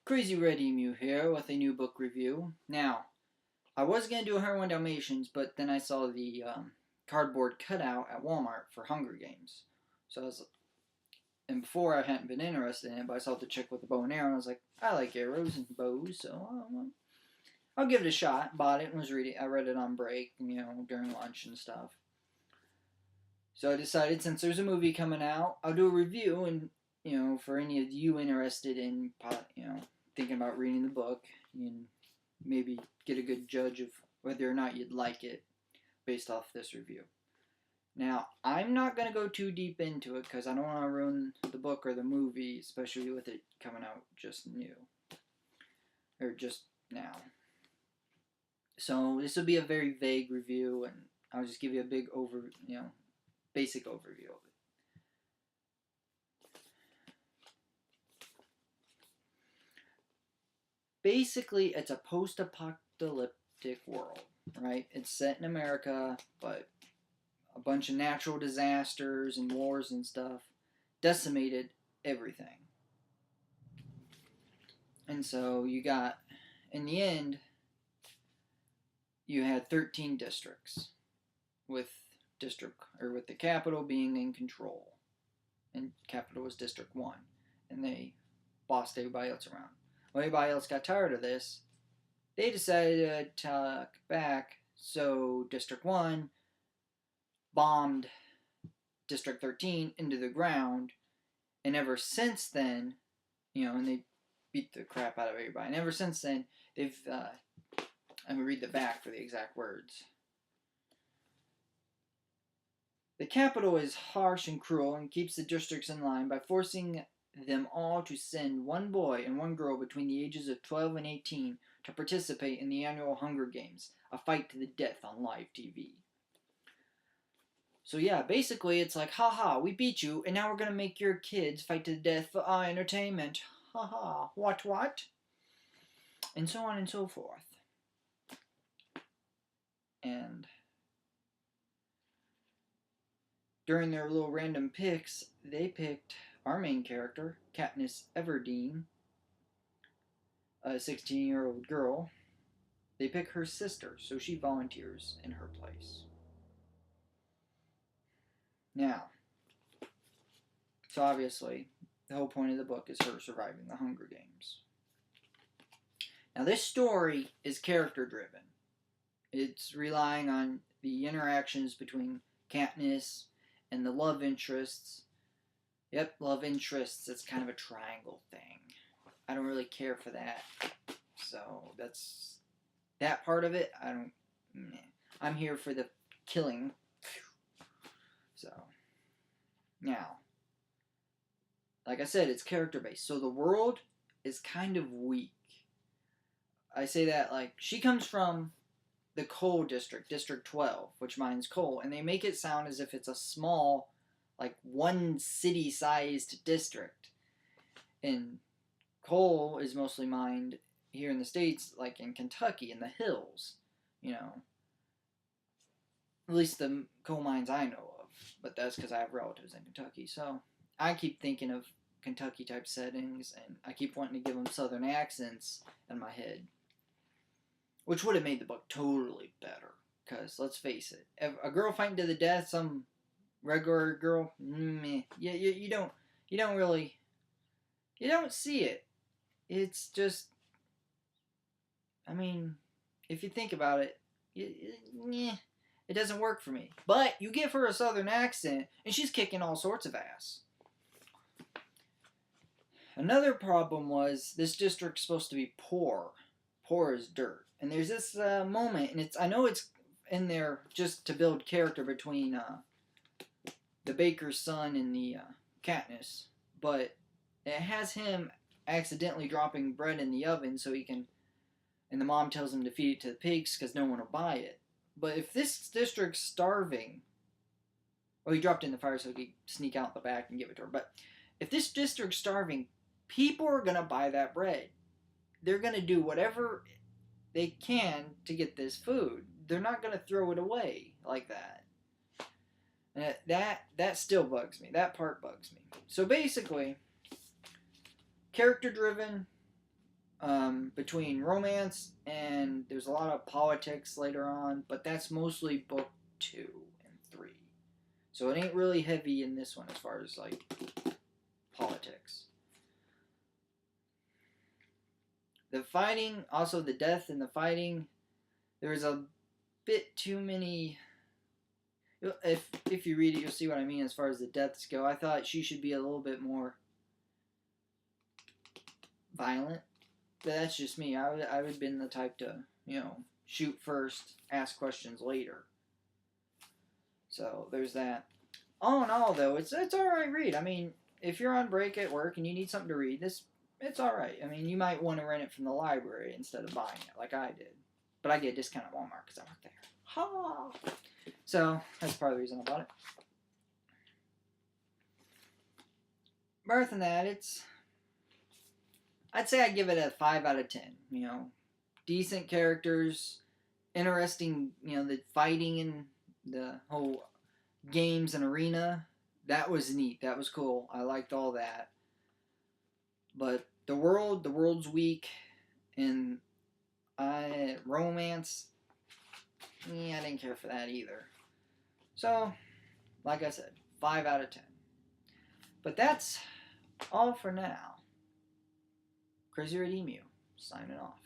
Crazy Red Emu here with a new book review. Now, I was going to do 101 Dalmatians, but then I saw the cardboard cutout at Walmart for Hunger Games. So I was, and before I hadn't been interested in it, but I saw the chick with the bow and arrow, and I was like, I like arrows and bows, so I'll give it a shot. Bought it and was reading. I read it on break, during lunch and stuff. So I decided, since there's a movie coming out, I'll do a review, and for any of you interested in, thinking about reading the book, and maybe get a good judge of whether or not you'd like it based off this review. Now, I'm not going to go too deep into it because I don't want to ruin the book or the movie, especially with it coming out just new. Or just now. So, this will be a very vague review, and I'll just give you a big basic overview of it. Basically, it's a post-apocalyptic world, right? It's set in America, but a bunch of natural disasters and wars and stuff decimated everything. And so you got, in the end, you had 13 districts with the capital being in control. And capital was District 1. And they bossed everybody else around. When everybody else got tired of this, they decided to tuck back, so District 1 bombed District 13 into the ground, and ever since then, and they beat the crap out of everybody, and ever since then, they've, I'm going to read the back for the exact words. The capital is harsh and cruel and keeps the districts in line by forcing them all to send one boy and one girl between the ages of 12 and 18 to participate in the annual Hunger Games, a fight to the death on live TV. So yeah, basically it's like, haha, we beat you, and now we're gonna make your kids fight to the death for our entertainment. Haha, what? And so on and so forth. And during their little random picks, they picked our main character, Katniss Everdeen, a 16-year-old girl. They pick her sister, so she volunteers in her place. Now, so obviously, the whole point of the book is her surviving the Hunger Games. Now, this story is character driven. It's relying on the interactions between Katniss and the love interests. Yep, love interests. It's kind of a triangle thing. I don't really care for that. So, that's that part of it. I'm here for the killing. So, now, like I said, it's character based. So the world is kind of weak. I say that like she comes from the coal district, District 12, which mines coal, and they make it sound as if it's a small, like one city sized district. And coal is mostly mined here in the States, like in Kentucky, in the hills, At least the coal mines I know of, but that's because I have relatives in Kentucky. So I keep thinking of Kentucky type settings, and I keep wanting to give them southern accents in my head, which would have made the book totally better. Because let's face it, if a girl fighting to the death, some regular girl, you don't really, you don't see it. It's just, I mean, if you think about it, it doesn't work for me. But you give her a southern accent, and she's kicking all sorts of ass. Another problem was this district's supposed to be poor. Poor as dirt. And there's this moment, and I know it's in there just to build character between the baker's son and the Katniss, but it has him accidentally dropping bread in the oven so he can, and the mom tells him to feed it to the pigs because no one will buy it. But if this district's starving, well, he dropped it in the fire so he could sneak out the back and give it to her. But if this district's starving, people are going to buy that bread. They're going to do whatever they can to get this food. They're not going to throw it away like that. And that still bugs me. That part bugs me. So basically, character driven, between romance and there's a lot of politics later on, but that's mostly book 2 and 3. So it ain't really heavy in this one as far as like politics. The fighting, also the death and the fighting, there's a bit too many. If you read it, you'll see what I mean as far as the deaths go. I thought she should be a little bit more violent. But that's just me. I would have been the type to, shoot first, ask questions later. So there's that. All in all, though, it's alright read. I mean, if you're on break at work and you need something to read, it's alright. I mean, you might want to rent it from the library instead of buying it, like I did. But I get a discount at Walmart because I work there. Ha! So that's part of the reason I bought it. But other than that, I'd say I'd give it a 5 out of 10. Decent characters, interesting, the fighting and the whole games and arena. That was neat. That was cool. I liked all that. But the world's weak, and romance, I didn't care for that either. So, like I said, 5 out of 10. But that's all for now. Crazy Red Emu, signing off.